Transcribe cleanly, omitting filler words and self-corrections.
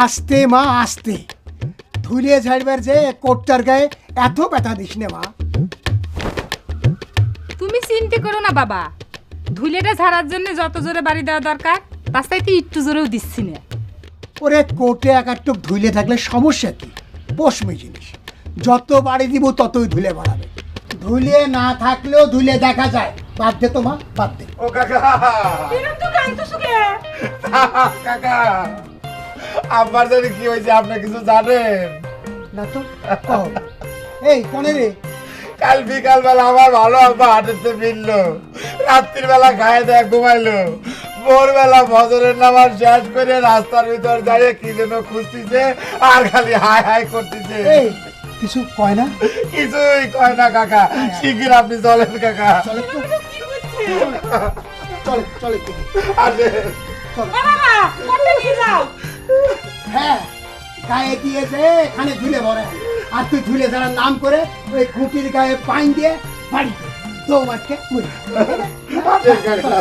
আস্তে মা আস্তে, ধুলিয়ে ঝাড়বার যে কোটটার গায়ে এত ব্যথা দিস নে মা। তুমি চিন্তা করো না বাবা, ধুলেটা ঝাড়ার জন্য যত জোরে বাড়ি দেওয়া দরকার তার চাইতে একটু জোরেও দিচ্ছি না। ওরে কোটে একাটুক ধুলে থাকলে সমস্যা কি? পশমি জিনিস, যত বাড়ি দিব ততই ধুলে বাড়াবে। ধুলে না থাকলেও ধুলে দেখা যায়। বাদ দে তো মা, বাদ দে। ও কাকা, কাকা, আব্বার জানি কি হয়েছে আপনি কিছু জানেন? না তো কও। এই কোনে রে? কাল বিকাল বেলা আমার ভালো আব্বা হাঁটতে ফিরলো, রাত্রির বেলা খায় দেয় ঘুমাইলো, ভোরবেলা ফজরের নামাজ শেষ করে রাস্তার ভিতর দাঁড়িয়ে কি যেন খুঁজতেছে আর খালি হাই হাই করতেছে। এই কিছু কয় না? কিছুই কয় না কাকা, শিগগির আপনি চলেন কাকা। চলে তো, চলে চলে তো। আসেন। হ্যাঁ, গায়ে দিয়েছে এখানে ধুলে ভরে, আর তুই ধুলে যারা নাম করে ওই খুঁটির গায়ে পাইন দিয়ে বাড়ি দৌড় মারকে মরি। আসেন কাকা।